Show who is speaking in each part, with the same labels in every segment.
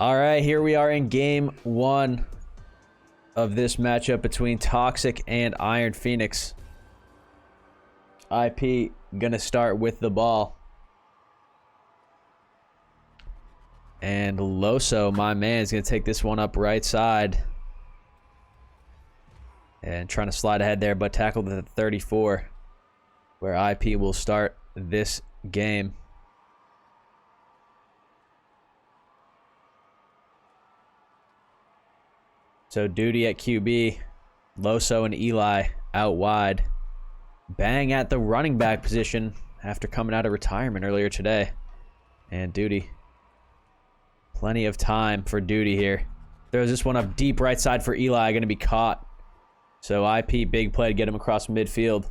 Speaker 1: All right, here we are in game one of this matchup between Toxic and Iron Phoenix. IP gonna start with the ball. And Loso, my man, is gonna take this one up right side. And trying to slide ahead there, but tackled at the 34, where IP will start this game. So Duty at QB, Loso and Eli out wide. Bang at the running back position after coming out of retirement earlier today. And Duty, plenty of time for Duty here. Throws this one up deep right side for Eli, going to be caught. So IP, big play to get him across midfield.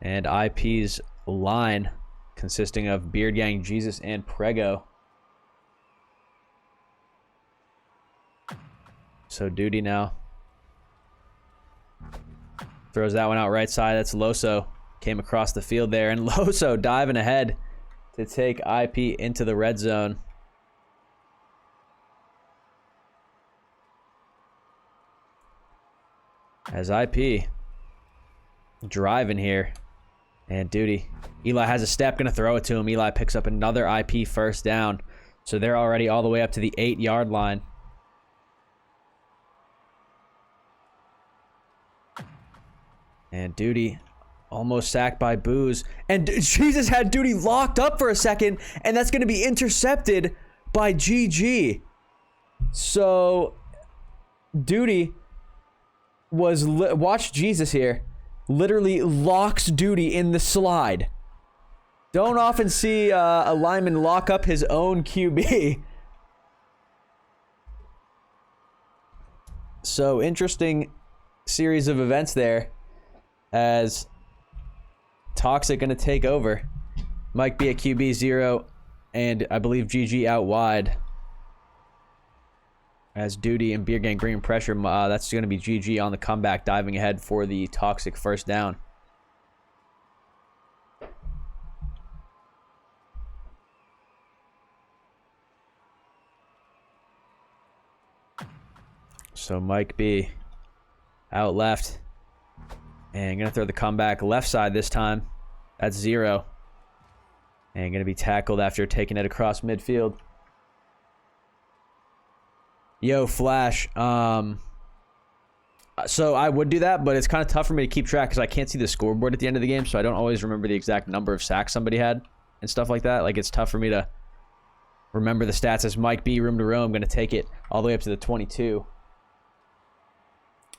Speaker 1: And IP's line consisting of Beard Gang, Jesus, and Prego. So Duty now throws that one out right side. That's Loso. Came across the field there. And Loso diving ahead to take IP into the red zone. As IP driving here. And Duty. Eli has a step. Going to throw it to him. Eli picks up another IP first down. So they're already all the way up to the 8-yard line. And Duty almost sacked by Booze. And Jesus had Duty locked up for a second. And that's going to be intercepted by GG. So Duty was... Watch Jesus here. Literally locks Duty in the slide. Don't often see a lineman lock up his own QB. So interesting series of events there. As Toxic going to take over. Mike B at QB 0. And I believe GG out wide. As Duty and Beer Gang bringing pressure. That's going to be GG on the comeback. Diving ahead for the Toxic first down. So Mike B out left. And going to throw the comeback left side this time. That's 0. And going to be tackled after taking it across midfield. Yo, Flash. So I would do that, but it's kind of tough for me to keep track because I can't see the scoreboard at the end of the game, so I don't always remember the exact number of sacks somebody had and stuff like that. Like, it's tough for me to remember the stats. As Mike B, room to roam, going to take it all the way up to the 22.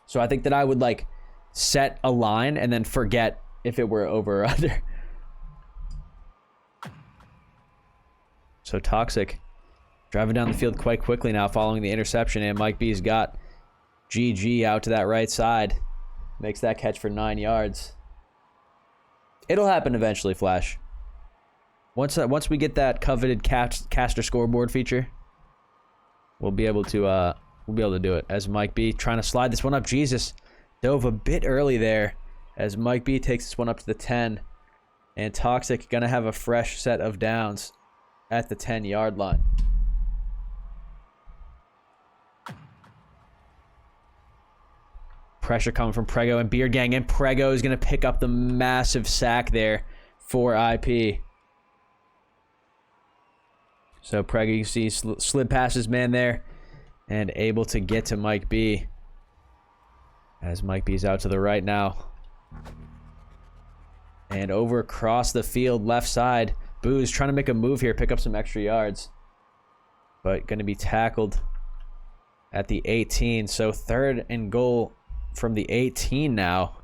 Speaker 1: So I think that I would, like, set a line and then forget if it were over or under. So Toxic driving down the field quite quickly now following the interception, and Mike B's got GG out to that right side. Makes that catch for 9 yards. It'll happen eventually, Flash. Once we get that coveted caster scoreboard feature, we'll be able to do it. As Mike B trying to slide this one up. Jesus dove a bit early there as Mike B takes this one up to the 10. And Toxic going to have a fresh set of downs at the 10-yard line. Pressure coming from Prego and Beard Gang. And Prego is going to pick up the massive sack there for IP. So Prego, you see, slid past his man there and able to get to Mike B. As Mike B's out to the right now. And over across the field, left side. Booze trying to make a move here, pick up some extra yards. But going to be tackled at the 18. So 3rd and goal from the 18 now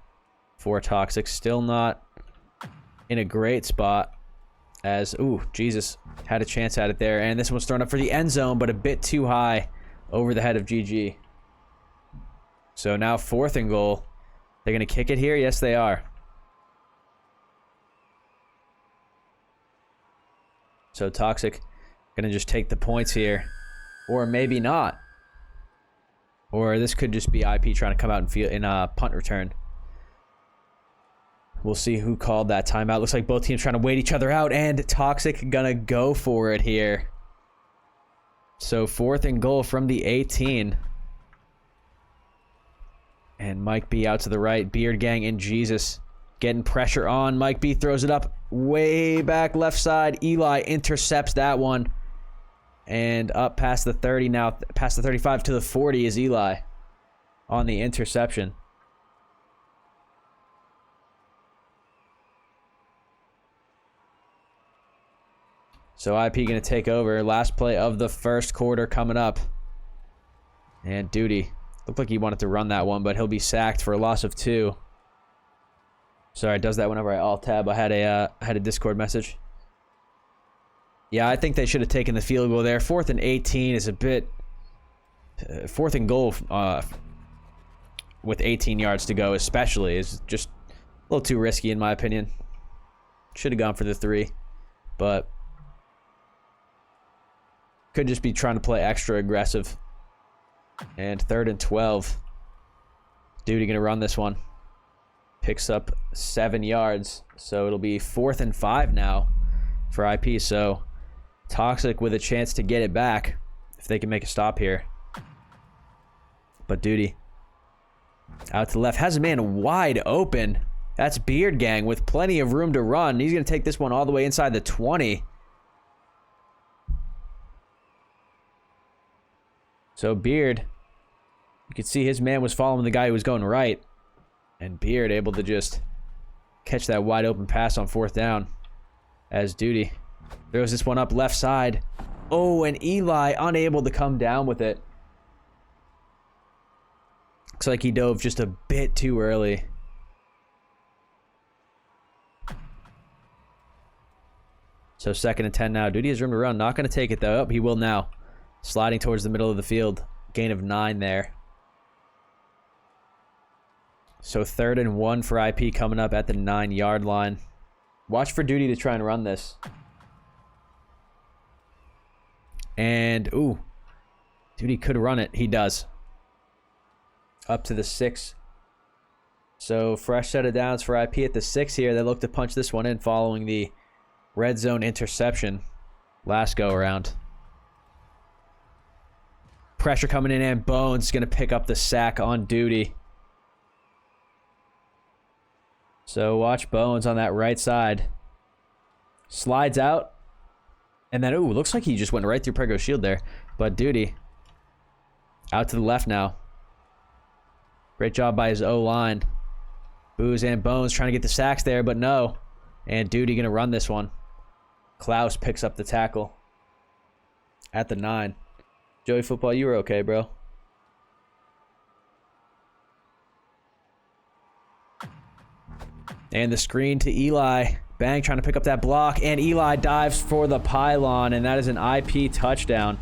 Speaker 1: for Toxic. Still not in a great spot. As, ooh, Jesus had a chance at it there. And this one's thrown up for the end zone, but a bit too high over the head of GG. So now 4th and goal. They're going to kick it here? Yes, they are. So Toxic going to just take the points here. Or maybe not. Or this could just be IP trying to come out and feel in a punt return. We'll see who called that timeout. Looks like both teams trying to wait each other out, and Toxic gonna go for it here. So 4th and goal from the 18. And Mike B out to the right. Beard Gang and Jesus getting pressure on. Mike B throws it up way back left side. Eli intercepts that one. And up past the 30 now, past the 35 to the 40 is Eli on the interception. So IP going to take over. Last play of the first quarter coming up. And Duty. Looked like he wanted to run that one, but he'll be sacked for a loss of 2. Sorry, it does that whenever I alt-tab. I had a Discord message. Yeah, I think they should have taken the field goal there. 4th and 18 is a bit... 4th and goal with 18 yards to go especially is just a little too risky in my opinion. Should have gone for the 3, but... could just be trying to play extra aggressive. And 3rd and 12. Duty going to run this one. Picks up 7 yards. So it'll be 4th and 5 now for IP. So Toxic with a chance to get it back if they can make a stop here. But Duty out to the left. Has a man wide open. That's Beard Gang with plenty of room to run. He's going to take this one all the way inside the 20. So Beard, you could see his man was following the guy who was going right. And Beard able to just catch that wide open pass on 4th down. As Duty throws this one up left side. Oh, and Eli unable to come down with it. Looks like he dove just a bit too early. So 2nd and 10 now. Duty has room to run. Not going to take it though. Oh, he will now. Sliding towards the middle of the field. Gain of 9 there. So 3rd and 1 for IP coming up at the 9-yard line. Watch for Duty to try and run this. And, ooh. Duty could run it. He does. Up to the 6. So fresh set of downs for IP at the 6 here. They look to punch this one in following the red zone interception last go around. Pressure coming in, and Bones is going to pick up the sack on Duty. So watch Bones on that right side. Slides out. And then, ooh, looks like he just went right through Prego's shield there. But Duty out to the left now. Great job by his O-line. Booze and Bones trying to get the sacks there, but no. And Duty going to run this one. Klaus picks up the tackle at the 9. Joey Football, you were okay, bro. And the screen to Eli. Bang trying to pick up that block. And Eli dives for the pylon. And that is an IP touchdown.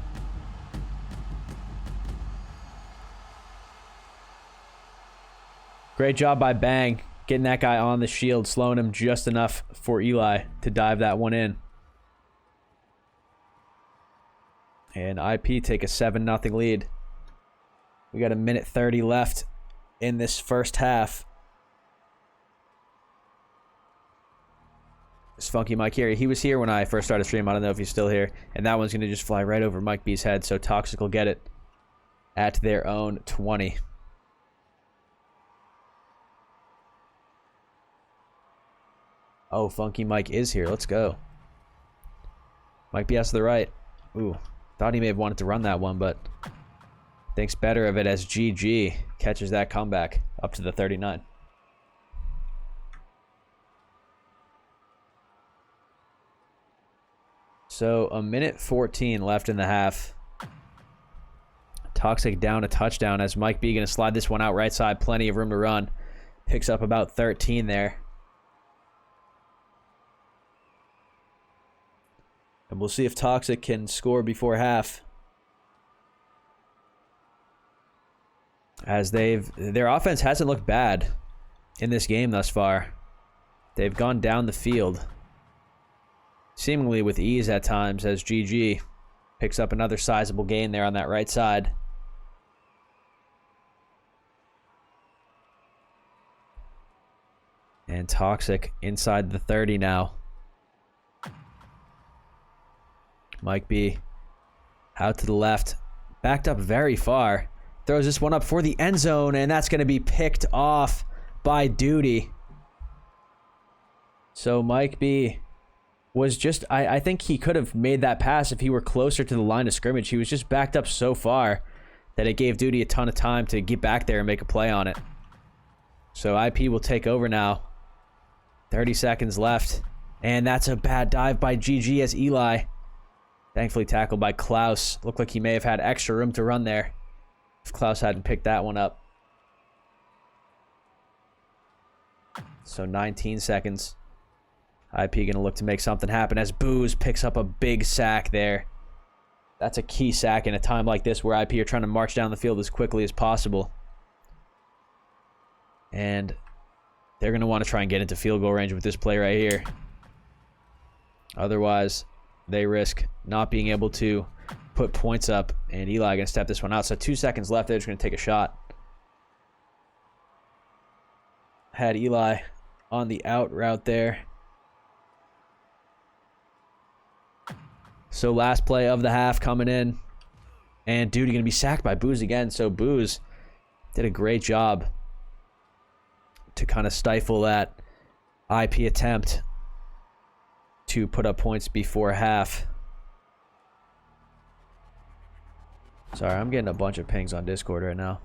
Speaker 1: Great job by Bang. Getting that guy on the shield. Slowing him just enough for Eli to dive that one in. And IP take a 7-0 lead. We got a minute 30 left in this first half. This Funky Mike here. He was here when I first started streaming. I don't know if he's still here. And that one's going to just fly right over Mike B's head. So Toxic will get it at their own 20. Oh, Funky Mike is here. Let's go. Mike B has to the right. Ooh. Thought he may have wanted to run that one, but thinks better of it as GG catches that comeback up to the 39. So a minute 14 left in the half. Toxic down a touchdown as Mike B going to slide this one out right side. Plenty of room to run. Picks up about 13 there. And we'll see if Toxic can score before half. As their offense hasn't looked bad in this game thus far. They've gone down the field, seemingly with ease at times, as GG picks up another sizable gain there on that right side. And Toxic inside the 30 now. Mike B out to the left. Backed up very far. Throws this one up for the end zone, and that's going to be picked off by Duty. So Mike B was just... I think he could have made that pass if he were closer to the line of scrimmage. He was just backed up so far that it gave Duty a ton of time to get back there and make a play on it. So IP will take over now. 30 seconds left. And that's a bad dive by GG as Eli. Thankfully tackled by Klaus. Looked like he may have had extra room to run there if Klaus hadn't picked that one up. So 19 seconds. IP going to look to make something happen as Booze picks up a big sack there. That's a key sack in a time like this where IP are trying to march down the field as quickly as possible. And they're going to want to try and get into field goal range with this play right here. Otherwise, they risk not being able to put points up. And Eli going to step this one out. So 2 seconds left. They're just going to take a shot. Had Eli on the out route there. So last play of the half coming in. And Duty going to be sacked by Booze again. So Booze did a great job to kind of stifle that IP attempt to put up points before half. Sorry, I'm getting a bunch of pings on Discord right now.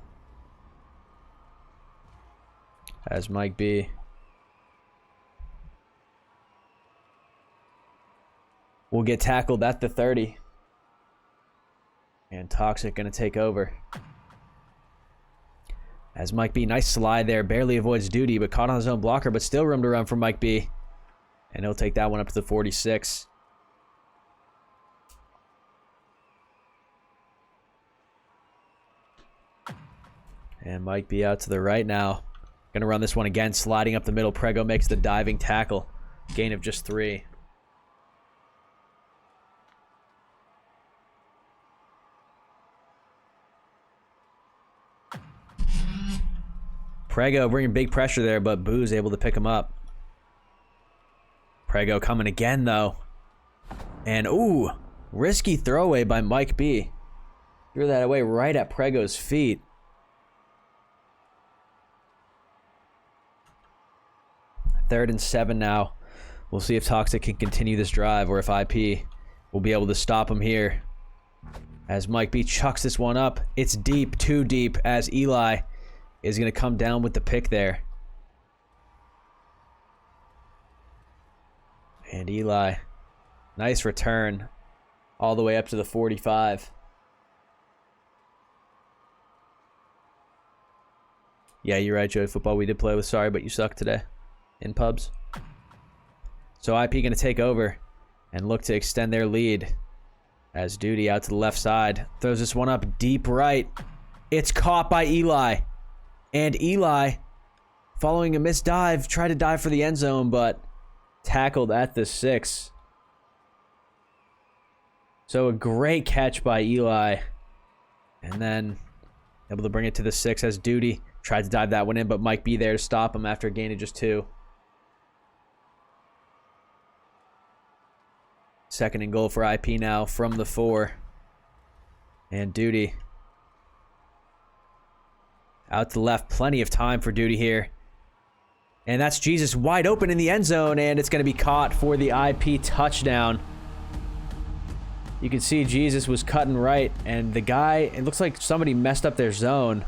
Speaker 1: As Mike B will get tackled at the 30. And Toxic going to take over. As Mike B, nice slide there. Barely avoids Duty, but caught on his own blocker. But still room to run for Mike B. And he'll take that one up to the 46. And Mike B out to the right now. Going to run this one again. Sliding up the middle. Prego makes the diving tackle. Gain of just 3. Prego bringing big pressure there, but Boo's able to pick him up. Prego coming again, though. And, ooh, risky throwaway by Mike B. Threw that away right at Prego's feet. Third and 7 now. We'll see if Toxic can continue this drive or if IP will be able to stop him here. As Mike B chucks this one up. It's deep, too deep, as Eli is going to come down with the pick there. And Eli, nice return all the way up to the 45. Yeah, you're right, Joey Football. We did play with Sorry But You Suck today in pubs. So IP going to take over and look to extend their lead as Duty out to the left side. Throws this one up deep right. It's caught by Eli. And Eli, following a missed dive, tried to dive for the end zone, but tackled at the 6. So a great catch by Eli. And then able to bring it to the 6 as Duty tried to dive that one in, but Mike B there to stop him after a gain of just 2. Second and goal for IP now from the 4. And Duty out to the left. Plenty of time for Duty here. And that's Jesus wide open in the end zone, and it's going to be caught for the IP touchdown. You can see Jesus was cutting right, and the guy, it looks like somebody messed up their zone,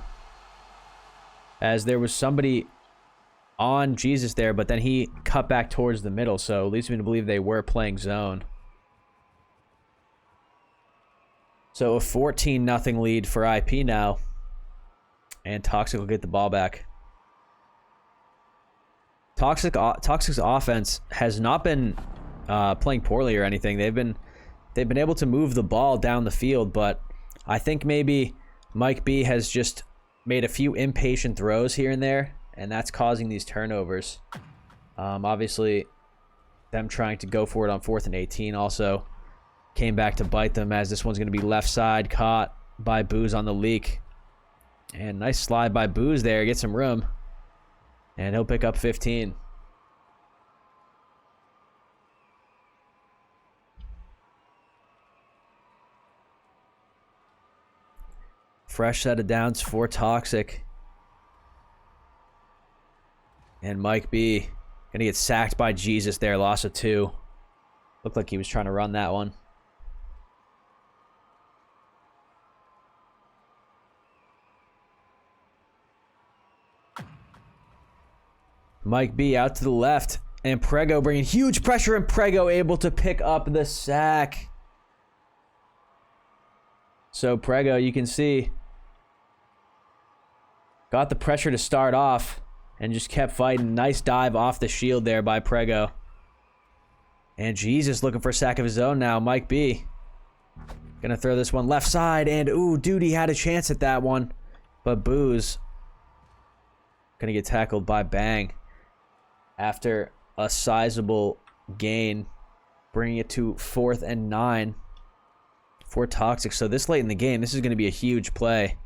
Speaker 1: as there was somebody on Jesus there, but then he cut back towards the middle, so it leads me to believe they were playing zone. So a 14-0 lead for IP now. And Toxic will get the ball back. Toxic's offense has not been playing poorly or anything. They've been able to move the ball down the field, but I think maybe Mike B has just made a few impatient throws here and there, and that's causing these turnovers. Obviously, them trying to go for it on 4th and 18 also came back to bite them, as this one's going to be left side, caught by Booze on the leak. And nice slide by Booze there, get some room. And he'll pick up 15. fresh set of downs for Toxic. And Mike B gonna get sacked by Jesus there. Loss of 2. Looked like he was trying to run that one. Mike B out to the left. And Prego bringing huge pressure, and Prego able to pick up the sack. So Prego, you can see, got the pressure to start off and just kept fighting. Nice dive off the shield there by Prego. And Jesus looking for a sack of his own now. Mike B gonna throw this one left side, and ooh, Duty had a chance at that one, but Booze gonna get tackled by Bang after a sizable gain, bringing it to 4th and 9 for Toxic. So this late in the game, this is going to be a huge play,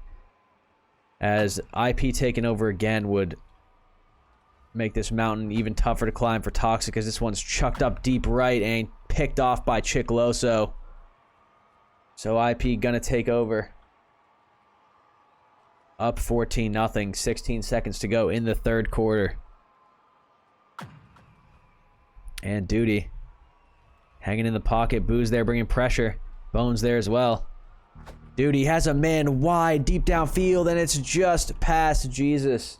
Speaker 1: as IP taking over again would make this mountain even tougher to climb for Toxic, because this one's chucked up deep right and picked off by Chicloso. So IP gonna take over. Up 14-0, 16 seconds to go in the 3rd quarter. And Duty hanging in the pocket. Booze there bringing pressure. Bones there as well. Duty has a man wide deep downfield, and it's just past Jesus.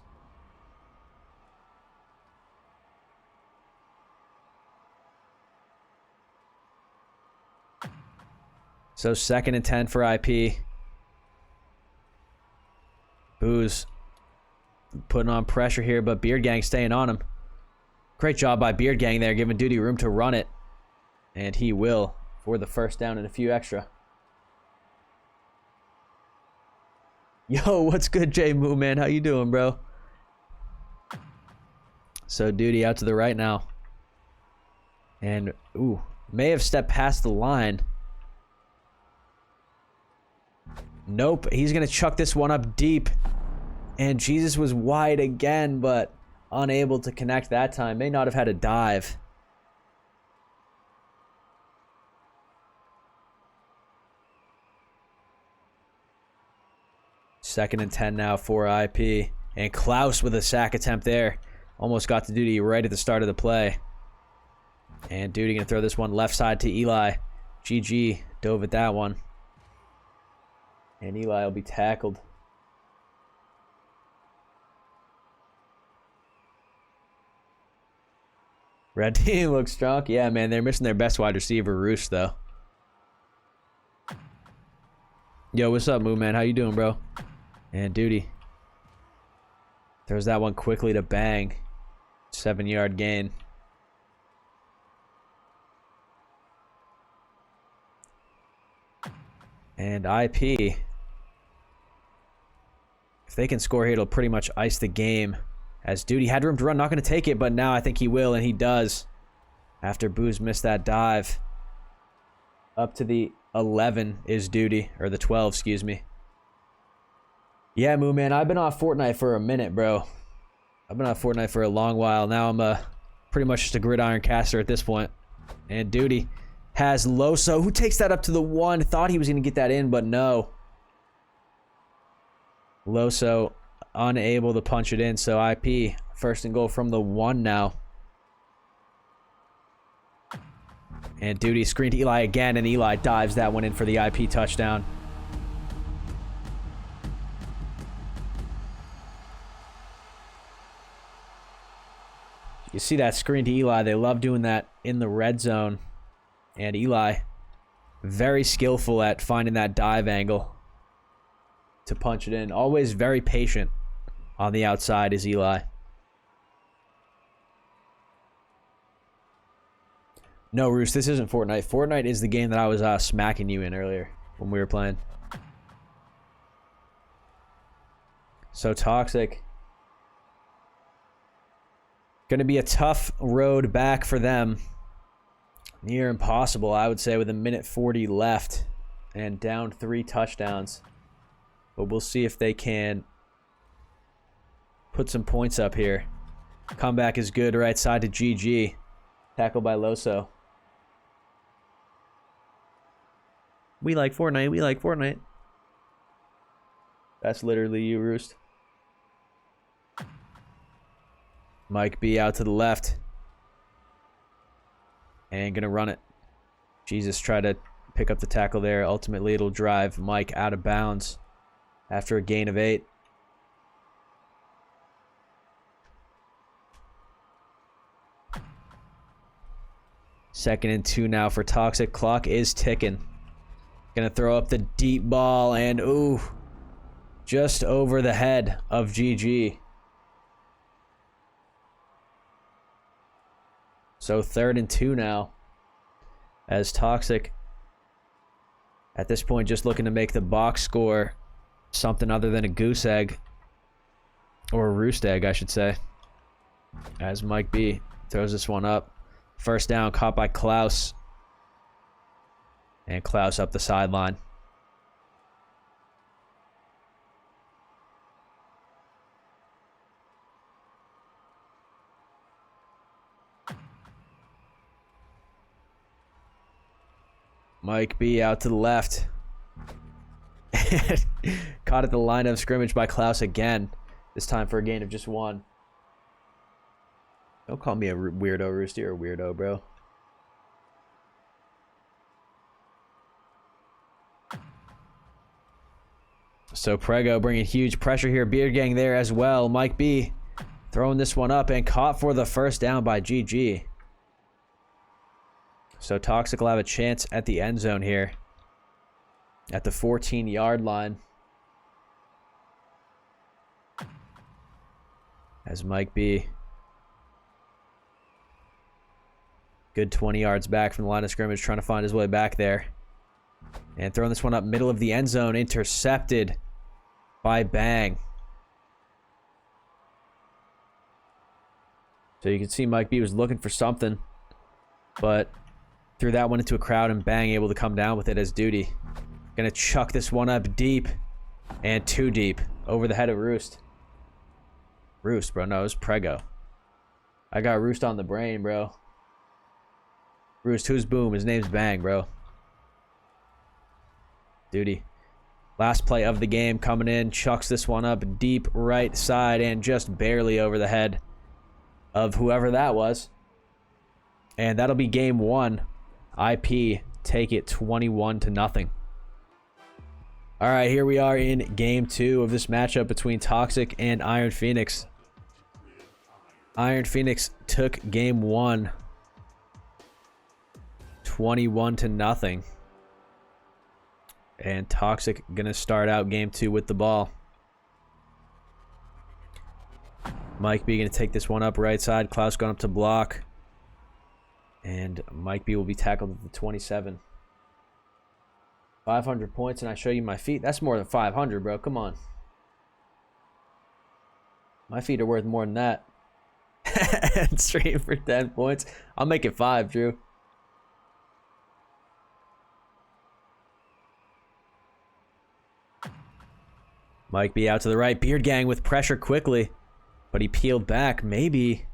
Speaker 1: So 2nd and 10 for IP. Booze putting on pressure here, but Beard Gang staying on him. Great job by Beard Gang there, giving Duty room to run it. And he will for the 1st down and a few extra. Yo, what's good, J Moo, man? How you doing, bro? So Duty out to the right now. And, ooh, may have stepped past the line. Nope, he's going to chuck this one up deep. And Jesus was wide again, but unable to connect that time. May not have had a dive. Second and 10 now for IP. And Klaus with a sack attempt there. Almost got to Duty right at the start of the play. And Duty going to throw this one left side to Eli. GG dove at that one. And Eli will be tackled. Red team looks strong. Yeah, man, they're missing their best wide receiver, Roosh, though. Yo, what's up, Moo, man? How you doing, bro? And Duty throws that one quickly to Bang. 7-yard gain. And IP, if they can score here, it'll pretty much ice the game. As Duty had room to run, not going to take it, but now I think he will, and he does. After Booze missed that dive. Up to the 11 is Duty, or the 12, excuse me. Yeah, Moo, man, I've been off Fortnite for a minute, bro. I've been off Fortnite for a long while. Now I'm pretty much just a gridiron caster at this point. And Duty has Loso, who takes that up to the 1. Thought he was going to get that in, but no. Loso unable to punch it in, so IP 1st and goal from the 1 now. And Duty screen to Eli again, and Eli dives that one in for the IP touchdown. You see that screen to Eli. They love doing that in the red zone. And Eli, very skillful at finding that dive angle to punch it in. Always very patient on the outside is Eli. No, Roos, this isn't Fortnite. Fortnite is the game that I was smacking you in earlier when we were playing. So Toxic. Going to be a tough road back for them. Near impossible, I would say, with 1:40 left and down 3 touchdowns. But we'll see if they can put some points up here. Comeback is good. Right side to GG. Tackled by Loso. We like Fortnite. We like Fortnite. That's literally you, Roost. Mike B out to the left. And gonna run it. Jesus tried to pick up the tackle there. Ultimately, it'll drive Mike out of bounds after a gain of 8. Second and 2 now for Toxic. Clock is ticking. Gonna throw up the deep ball and ooh, just over the head of GG. So 3rd and 2 now, as Toxic at this point just looking to make the box score something other than a goose egg, or a roost egg I should say, as Mike B throws this one up. First down, caught by Klaus, and Klaus up the sideline. Mike B out to the left. Caught at the line of scrimmage by Klaus again. This time for a gain of just 1. Don't call me a weirdo, Roosty. You're a weirdo, bro. So Prego bringing huge pressure here. Beard Gang there as well. Mike B throwing this one up and caught for the first down by GG. So Toxic will have a chance at the end zone here at the 14-yard line, as Mike B, good 20 yards back from the line of scrimmage, trying to find his way back there, and throwing this one up middle of the end zone, intercepted by Bang. So you can see Mike B was looking for something, but threw that one into a crowd, and Bang able to come down with it as duty. Gonna chuck this one up deep, and too deep, over the head of Roost. Roost, bro. No, it was Prego. I got Roost on the brain, bro. Roost, who's Boom? His name's Bang, bro. Duty. Last play of the game coming in. Chucks this one up deep right side, and just barely over the head of whoever that was. And that'll be game 1. IP take it 21-0. All right, here we are in game 2 of this matchup between Toxic and Iron Phoenix. Iron Phoenix took game 1 21-0. And Toxic gonna start out game 2 with the ball. Mike B gonna take this one up right side. Klaus going up to block. And Mike B will be tackled at the 27. 500 points, and I show you my feet. That's more than 500, bro. Come on. My feet are worth more than that. And stream for 10 points. I'll make it 5, Drew. Mike B out to the right. Beard Gang with pressure quickly. But he peeled back. Maybe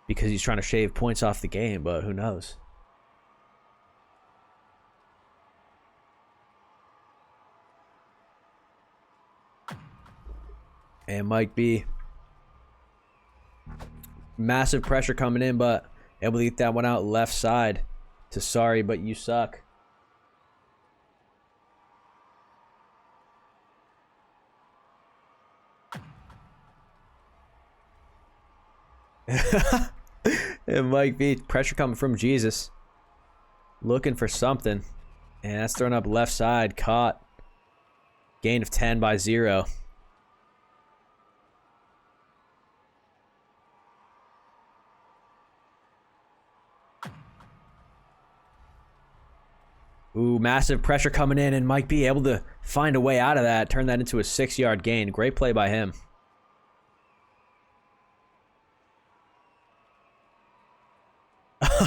Speaker 1: because he's trying to shave points off the game, but who knows? And Mike B, massive pressure coming in, but able to get that one out left side to Sorry But You Suck. And Mike B, pressure coming from Jesus, looking for something, and that's thrown up left side, caught. Gain of 10 by 0. Ooh, massive pressure coming in, and Mike B able to find a way out of that, turn that into a 6-yard gain. Great play by him.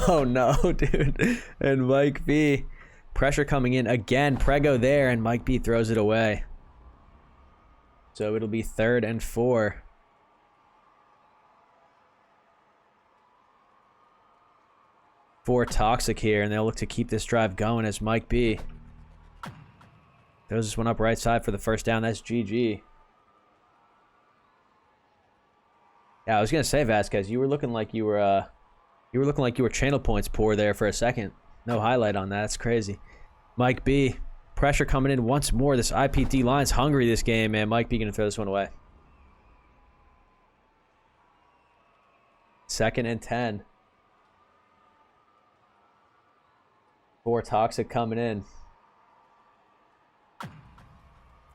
Speaker 1: Oh no, dude. And Mike B, pressure coming in again. Prego there, and Mike B throws it away. So it'll be 3rd and 4. For Toxic here, and they'll look to keep this drive going as Mike B Throws this one up right side for the first down. That's GG. Yeah, I was gonna say, Vasquez, you were looking like you were channel points poor there for a second. No highlight on that. That's crazy. Mike B, pressure coming in once more. This IPD line's hungry this game, man. Mike B gonna throw this one away. 2nd and 10. 4 Toxic coming in.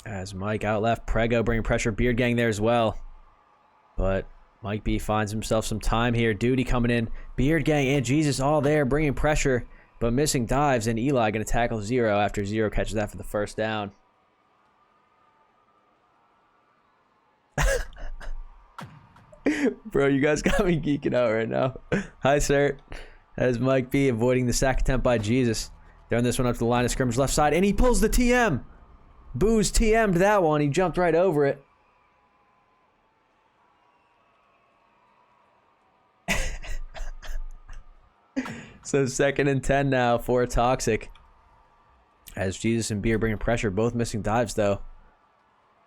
Speaker 1: As Mike out left, Prego bringing pressure. Beard Gang there as well. But Mike B finds himself some time here. Duty coming in. Beard Gang and Jesus all there bringing pressure, but missing dives. And Eli going to tackle Zero after Zero catches that for the first down. Bro, you guys got me geeking out right now. Hi, sir. That is Mike B avoiding the sack attempt by Jesus. Throwing this one up to the line of scrimmage left side, and he pulls the TM. Booze TM'd that one. He jumped right over it. So 2nd and 10 now for Toxic. As Jesus and B are bringing pressure, both missing dives though.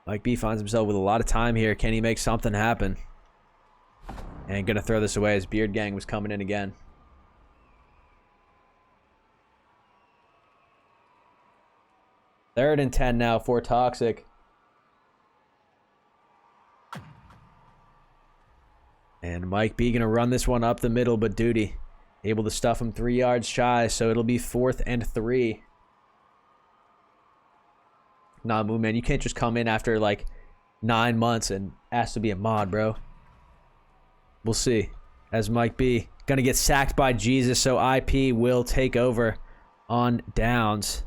Speaker 1: Mike B finds himself with a lot of time here. Can he make something happen? And gonna throw this away as Beard Gang was coming in again. Third and 10 now for Toxic. And Mike B gonna run this one up the middle, but Duty able to stuff him 3 yards shy, so it'll be 4th and 3. Nah, Moo Man, you can't just come in after like 9 months and ask to be a mod, bro. We'll see. As Mike B gonna get sacked by Jesus, so IP will take over on downs.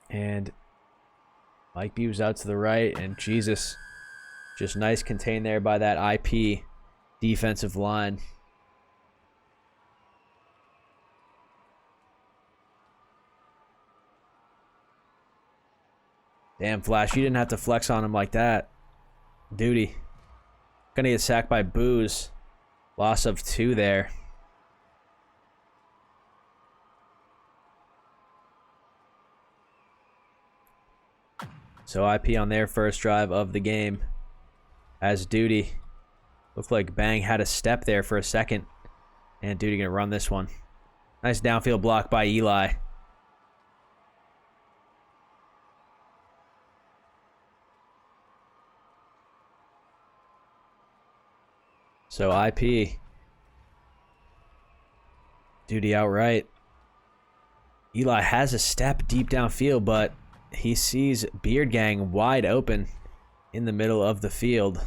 Speaker 1: And Mike B was out to the right, and Jesus just nice contained there by that IP defensive line. Damn, Flash, you didn't have to flex on him like that. Duty. Gonna get sacked by Booze. Loss of 2 there. So IP on their first drive of the game. As Duty. Looked like Bang had a step there for a second. And Duty gonna run this one. Nice downfield block by Eli. So IP. Duty outright. Eli has a step deep downfield, but he sees Beard Gang wide open in the middle of the field.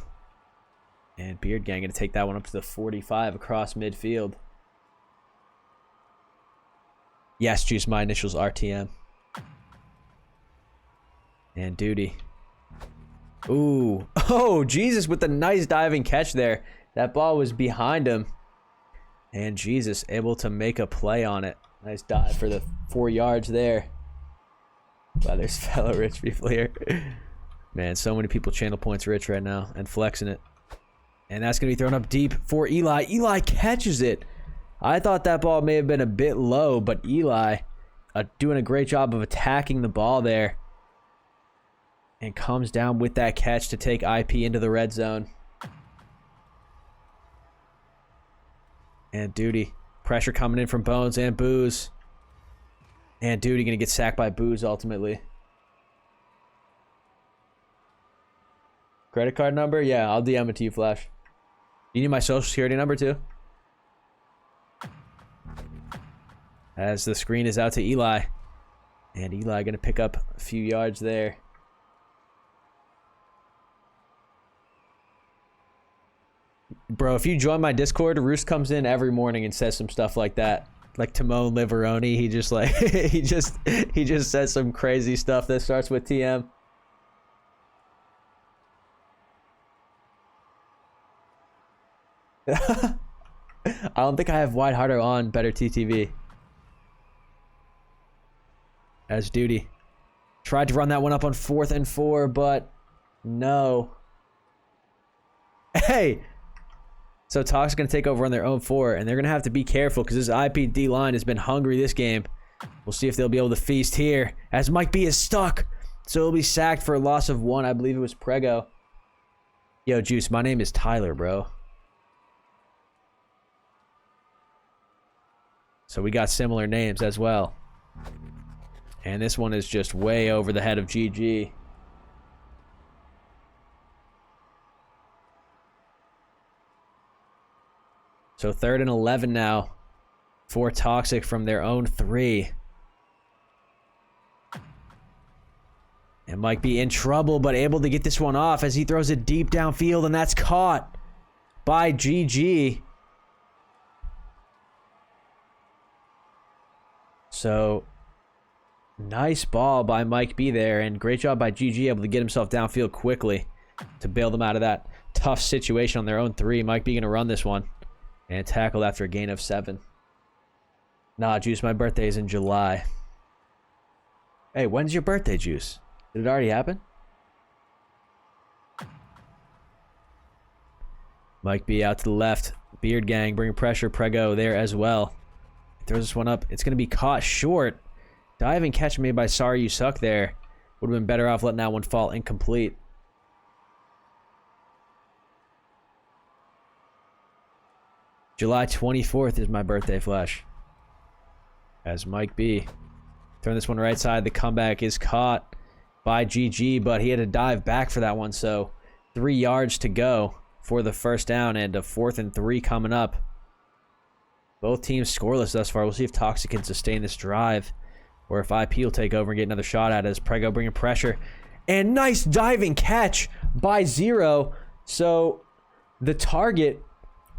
Speaker 1: And Beard Gang going to take that one up to the 45 across midfield. Yes, Juice, my initials RTM. And Duty. Ooh. Oh, Jesus with the nice diving catch there. That ball was behind him. And Jesus able to make a play on it. Nice dive for the 4 yards there. Wow, there's fellow rich people here. Man, so many people channel points rich right now and flexing it. And that's going to be thrown up deep for Eli. Eli catches it. I thought that ball may have been a bit low, but Eli doing a great job of attacking the ball there. And comes down with that catch to take IP into the red zone. And Duty. Pressure coming in from Bones and Booze. And Duty going to get sacked by Booze ultimately. Credit card number? Yeah, I'll DM it to you, Flash. You need my social security number too? As the screen is out to Eli. And Eli going to pick up a few yards there. Bro, if you join my Discord, Roost comes in every morning and says some stuff like that. Like Timon Liveroni, he just like he just says some crazy stuff that starts with TM. I don't think I have Wide Harder on Better TTV. As Duty tried to run that one up on 4th and 4, but no. Hey! So Toxic's going to take over on their own 4, and they're going to have to be careful because this IPD line has been hungry this game. We'll see if they'll be able to feast here, as Mike B is stuck. So he'll be sacked for a loss of 1. I believe it was Prego. Yo, Juice, my name is Tyler, bro. So we got similar names as well. And this one is just way over the head of GG. So 3rd and 11 now for Toxic from their own 3. And Mike B in trouble, but able to get this one off as he throws it deep downfield, and that's caught by GG. So, nice ball by Mike B there, and great job by GG, able to get himself downfield quickly to bail them out of that tough situation on their own 3. Mike B gonna run this one and tackle after a gain of 7. Nah, Juice, my birthday is in July. Hey, when's your birthday, Juice? Did it already happen? Mike B out to the left. Beard Gang bringing pressure. Prego there as well. Throws this one up. It's going to be caught short. Diving catch made by Sorry You Suck there. Would have been better off letting that one fall incomplete. July 24th is my birthday, Flash. As Mike B throwing this one right side. The comeback is caught by GG, but he had to dive back for that one. So 3 yards to go for the first down, and a 4th and 3 coming up. Both teams scoreless thus far. We'll see if Toxic can sustain this drive, or if IP will take over and get another shot at it, as Prego bringing pressure. And nice diving catch by Zero. So the target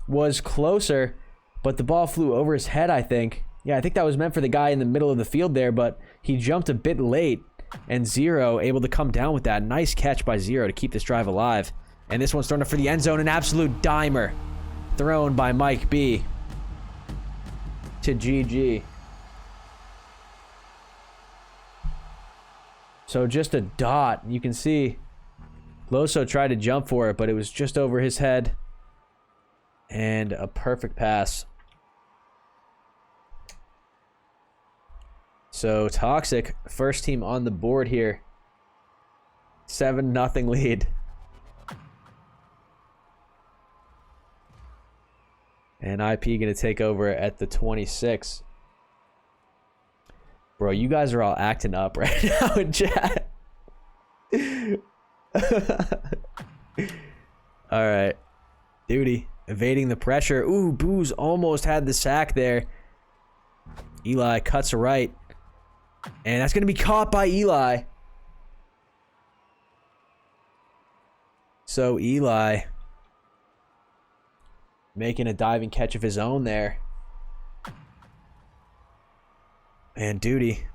Speaker 1: was closer, but the ball flew over his head, I think. Yeah, I think that was meant for the guy in the middle of the field there, but he jumped a bit late, and Zero able to come down with that. Nice catch by Zero to keep this drive alive. And this one's thrown up for the end zone. An absolute dimer thrown by Mike B to GG. So just a dot. You can see Loso tried to jump for it, but it was just over his head. And a perfect pass. So Toxic, first team on the board here. 7-0 lead. And IP going to take over at the 26. Bro, you guys are all acting up right now in chat. All right. Duty evading the pressure. Ooh, Booze almost had the sack there. Eli cuts right. And that's going to be caught by Eli. So Eli making a diving catch of his own there. And Duty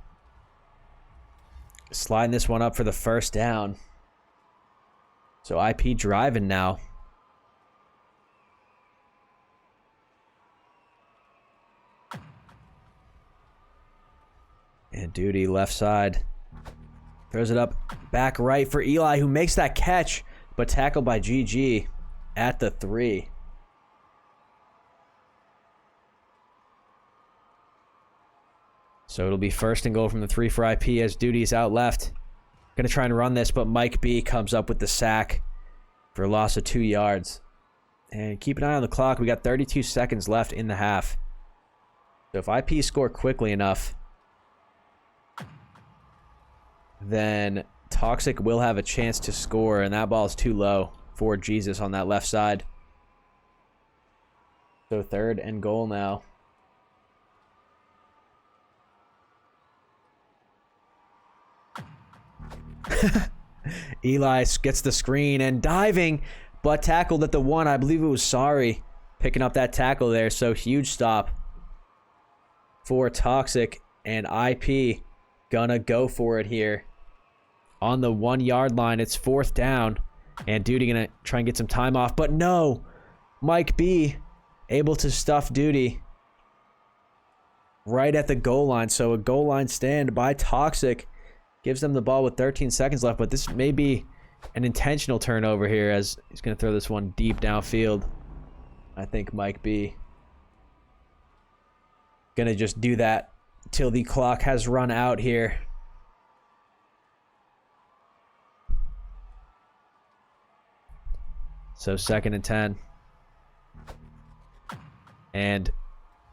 Speaker 1: sliding this one up for the first down. So IP driving now. And Duty left side. Throws it up back right for Eli, who makes that catch, but tackled by GG at the 3. So it'll be 1st and goal from the 3 for IP as Duty's out left. Gonna try and run this, but Mike B comes up with the sack for a loss of 2 yards. And keep an eye on the clock. We got 32 seconds left in the half. So if IP score quickly enough, then Toxic will have a chance to score, and that ball is too low for Jesus on that left side. So 3rd and goal now. Eli gets the screen and diving, but tackled at the 1. I believe it was Sorry picking up that tackle there. So huge stop for Toxic, and IP gonna go for it here on the 1 yard line. It's 4th down, and Duty gonna try and get some time off, but no. Mike B able to stuff Duty right at the goal line. So a goal line stand by Toxic gives them the ball with 13 seconds left, but this may be an intentional turnover here, as he's gonna throw this one deep downfield. I think Mike B gonna just do that till the clock has run out here. So 2nd and 10. And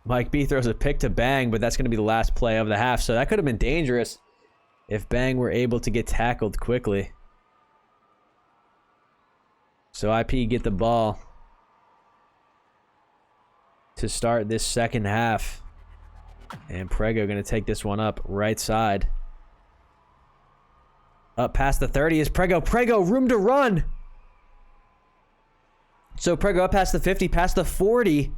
Speaker 1: Mike B throws a pick to Bang, but that's going to be the last play of the half. So that could have been dangerous if Bang were able to get tackled quickly. So IP get the ball to start this second half. And Prego going to take this one up right side. Up past the 30 is Prego. Prego, room to run. So Prego up past the 50, past the 40.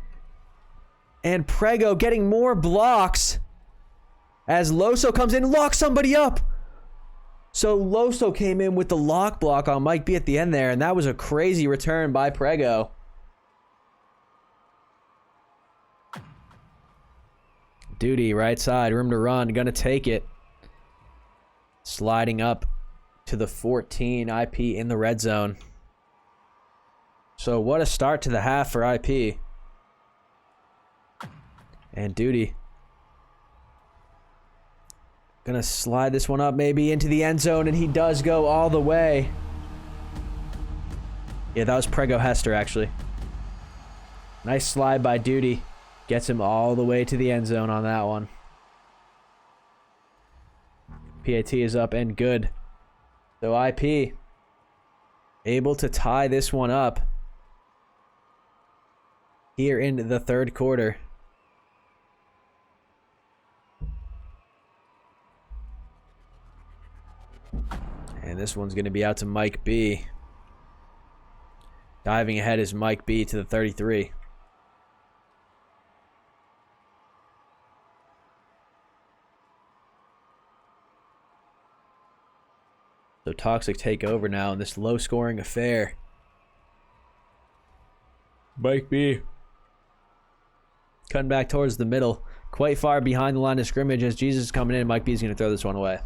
Speaker 1: And Prego getting more blocks as Loso comes in, locks somebody up. So Loso came in with the lock block on Mike B at the end there, and that was a crazy return by Prego. Duty, right side, room to run, gonna take it. Sliding up to the 14, IP in the red zone. So what a start to the half for IP. And Duty gonna slide this one up maybe into the end zone, and he does go all the way. Yeah, that was Prego Hester actually. Nice slide by Duty. Gets him all the way to the end zone on that one. PAT is up and good. So IP able to tie this one up here in the third quarter. And this one's going to be out to Mike B. Diving ahead is Mike B to the 33. So Toxic take over now in this low-scoring affair. Mike B cutting back towards the middle. Quite far behind the line of scrimmage as Jesus is coming in. Mike B is going to throw this one away.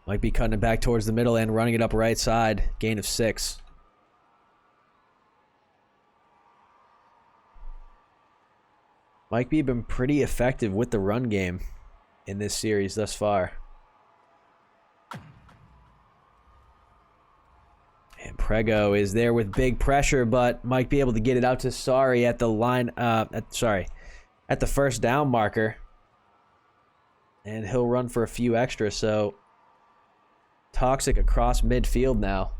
Speaker 1: Mike B cutting it back towards the middle and running it up right side. Gain of 6. Mike B been pretty effective with the run game in this series thus far. And Prego is there with big pressure, but Mike B able to get it out to Sari at the line, at the first down marker. And he'll run for a few extra, so Toxic across midfield now.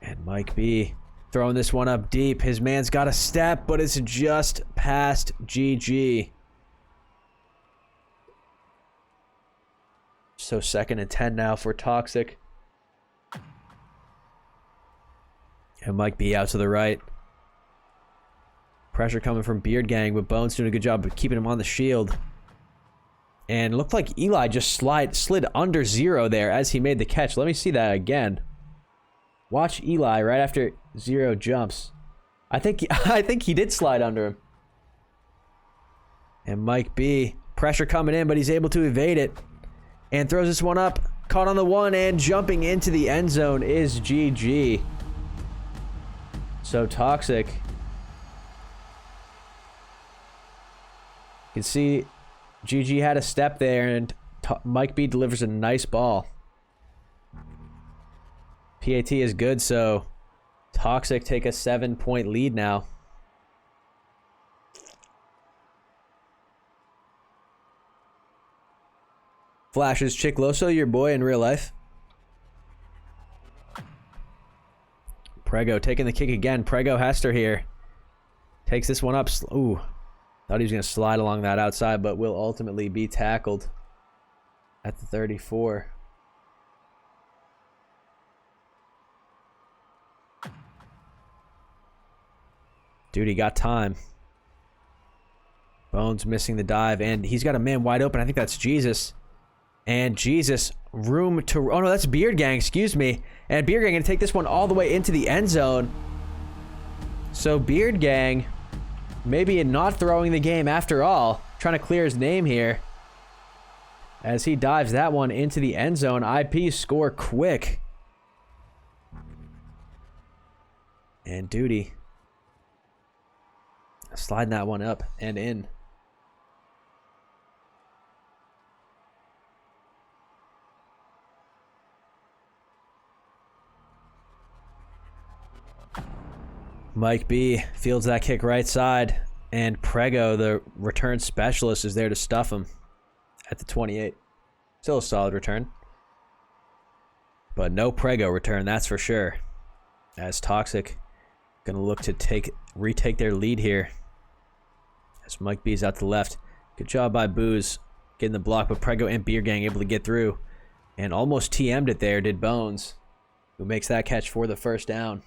Speaker 1: And Mike B throwing this one up deep. His man's got a step, but it's just past GG. So 2nd and 10 now for Toxic. And Mike B out to the right. Pressure coming from Beard Gang, but Bones doing a good job of keeping him on the shield. And it looked like Eli just slid under 0 there as he made the catch. Let me see that again. Watch Eli right after 0 jumps. I think he did slide under him. And Mike B, pressure coming in, but he's able to evade it. And throws this one up. Caught on the 1 and jumping into the end zone is GG. So Toxic. You can see GG had a step there, and Mike B delivers a nice ball. PAT is good, so Toxic take a 7-point lead now. Flashes Chick Loso, your boy in real life. Prego taking the kick again. Prego Hester here. Takes this one up. Ooh. Thought he was going to slide along that outside, but will ultimately be tackled at the 34. Duty got time. Bones missing the dive, and he's got a man wide open. I think that's Jesus. And Jesus, room to... Oh, no, that's Beard Gang, excuse me. And Beard Gang going to take this one all the way into the end zone. So Beard Gang... maybe not throwing the game after all. Trying to clear his name here. as he dives that one into the end zone. IP score quick. And Duty sliding that one up and in. Mike B fields that kick right side, and Prego, the return specialist, is there to stuff him at the 28. Still a solid return, but no Prego return, that's for sure. As Toxic gonna look to retake their lead here. As Mike B is out to the left. Good job by Booze getting the block, but Prego and Beer Gang able to get through, and almost TM'd it there. Did Bones, who makes that catch for the first down.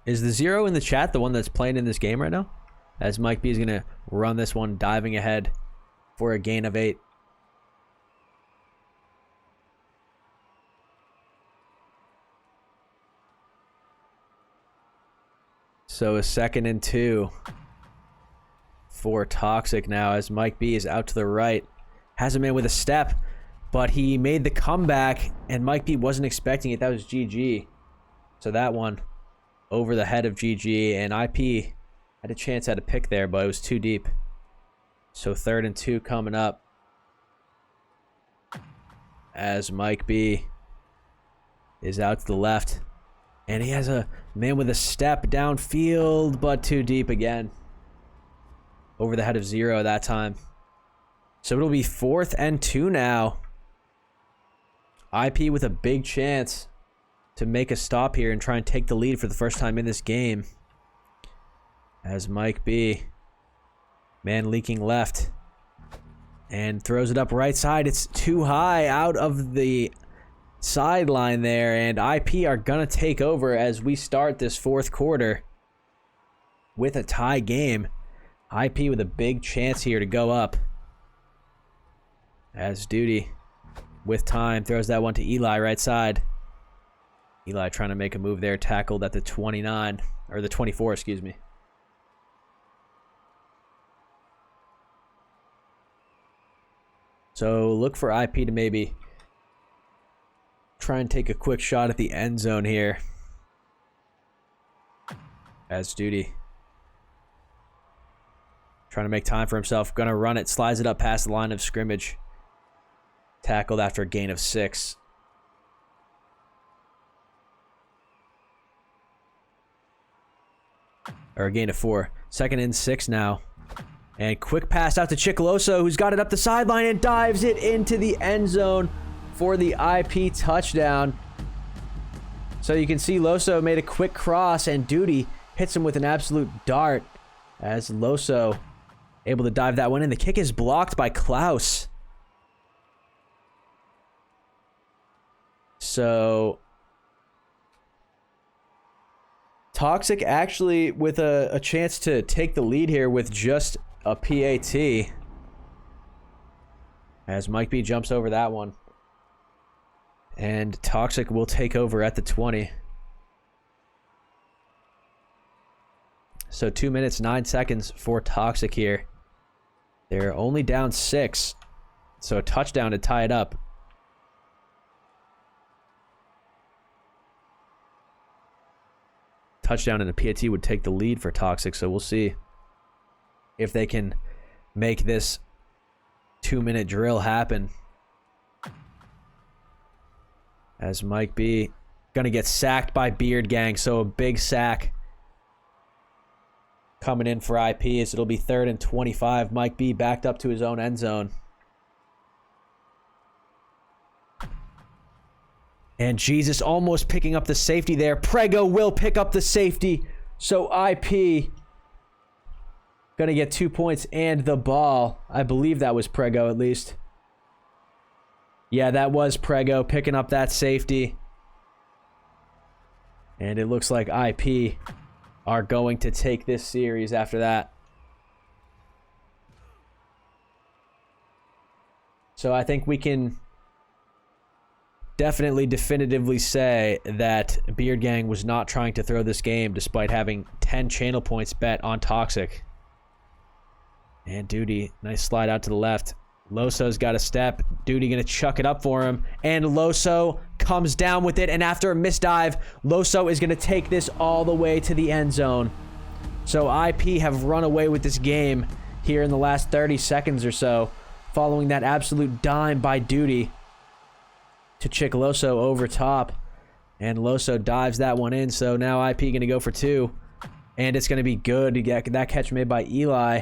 Speaker 1: Is the 0 in the chat the one that's playing in this game right now? As Mike B is going to run this one, diving ahead for a gain of 8. So a 2nd and 2 for Toxic now, as Mike B is out to the right. Has him in with a step, but he made the comeback, and Mike B wasn't expecting it. That was GG. So that one over the head of GG, and IP had a chance at a pick there, but it was too deep. So 3rd and 2 coming up, as Mike B is out to the left, and he has a man with a step downfield, but too deep again. Over the head of 0 that time. So it'll be 4th and 2 now. IP with a big chance to make a stop here and try and take the lead for the first time in this game. As Mike B, man leaking left, and throws it up right side. It's too high out of the sideline there, and IP are gonna take over as we start this 4th quarter with a tie game. IP with a big chance here to go up, as Duty with time throws that one to Eli right side. Eli trying to make a move there, tackled at the 29, or the 24, excuse me. So look for IP to maybe try and take a quick shot at the end zone here. As Duty trying to make time for himself, gonna run it, slides it up past the line of scrimmage. Tackled after a gain of 6. Or a gain of 4. 2nd and 6 now. And quick pass out to Chicoloso, who's got it up the sideline and dives it into the end zone for the IP touchdown. So you can see Loso made a quick cross, and Duty hits him with an absolute dart, as Loso able to dive that one in. The kick is blocked by Klaus. So Toxic actually with a chance to take the lead here with just a PAT, as Mike B jumps over that one, and Toxic will take over at the 20. So 2 minutes 9 seconds for Toxic here. They're only down 6, so a touchdown to tie it up. Touchdown and a PAT would take the lead for Toxic, so we'll see if they can make this 2-minute drill happen. As Mike B gonna get sacked by Beard Gang, so a big sack coming in for IP, as it'll be 3rd and 25. Mike B backed up to his own end zone. And Jesus almost picking up the safety there. Prego will pick up the safety. So IP gonna get 2 points and the ball. I believe that was Prego at least. Yeah, that was Prego picking up that safety. And it looks like IP are going to take this series after that. So I think we can definitely definitively say that Beard Gang was not trying to throw this game despite having 10 channel points bet on Toxic. And Duty, nice slide out to the left. Loso's got a step. Duty gonna chuck it up for him. And Loso comes down with it. And after a misdive, Loso is gonna take this all the way to the end zone. So IP have run away with this game here in the last 30 seconds or so, following that absolute dime by Duty to chick Loso over top. And Loso dives that one in. So now IP gonna go for 2. And it's gonna be good to get that catch made by Eli.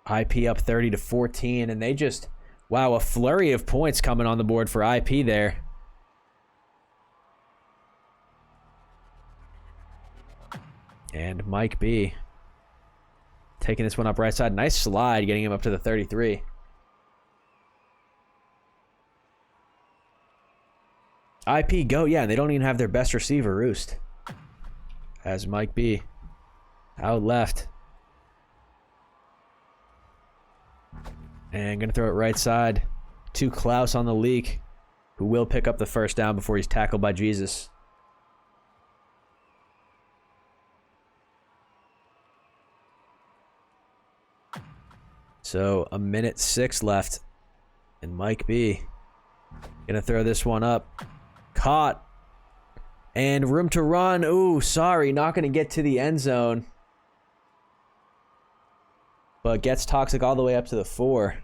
Speaker 1: IP up 30-14, and they just, wow, a flurry of points coming on the board for IP there. And Mike B taking this one up right side. Nice slide, getting him up to the 33. IP go, yeah, they don't even have their best receiver, Roost. As Mike B out left. And going to throw it right side to Klaus on the leak, who will pick up the first down before he's tackled by Jesus. So, 1:06 left. And Mike B going to throw this one up. Caught. And room to run. Ooh, sorry, not going to get to the end zone. But gets Toxic all the way up to the 4.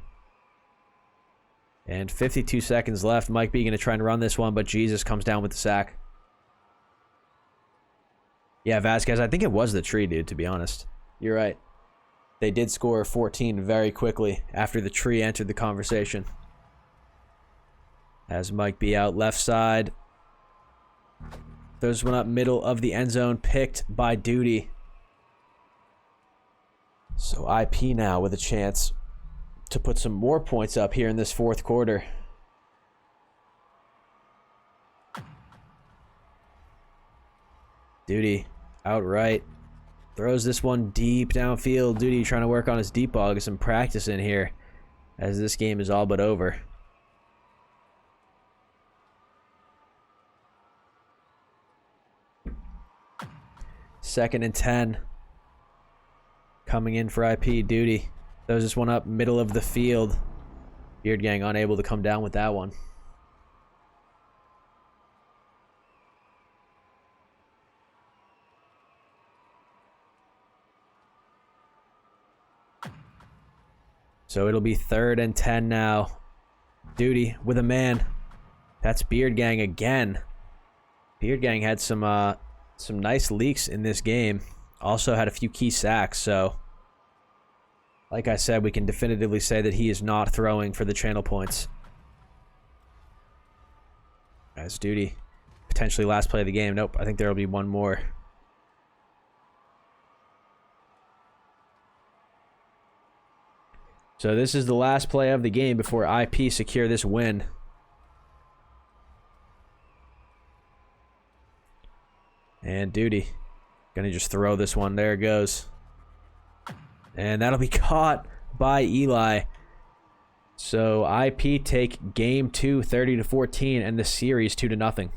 Speaker 1: And 52 seconds left. Mike B going to try and run this one, but Jesus comes down with the sack. Yeah, Vasquez, I think it was the tree, dude, to be honest. You're right. They did score 14 very quickly after the tree entered the conversation. As Mike B out left side. Throws one up middle of the end zone, picked by Duty. So IP now with a chance to put some more points up here in this fourth quarter. Duty outright throws this one deep downfield. Duty trying to work on his deep ball, get some practice in here as this game is all but over. Second and 10. Coming in for IP. Duty throws this one up middle of the field. Beard Gang unable to come down with that one. So it'll be 3rd and 10 now. Duty with a man. That's Beard Gang again. Beard Gang had some nice leaks in this game. Also had a few key sacks, so like I said, we can definitively say that he is not throwing for the channel points. As Duty, potentially last play of the game. Nope, I think there will be one more. So this is the last play of the game before IP secure this win. And Duty gonna just throw this one. There it goes. And that'll be caught by Eli. So IP take game 2 30-14 and the series 2-0.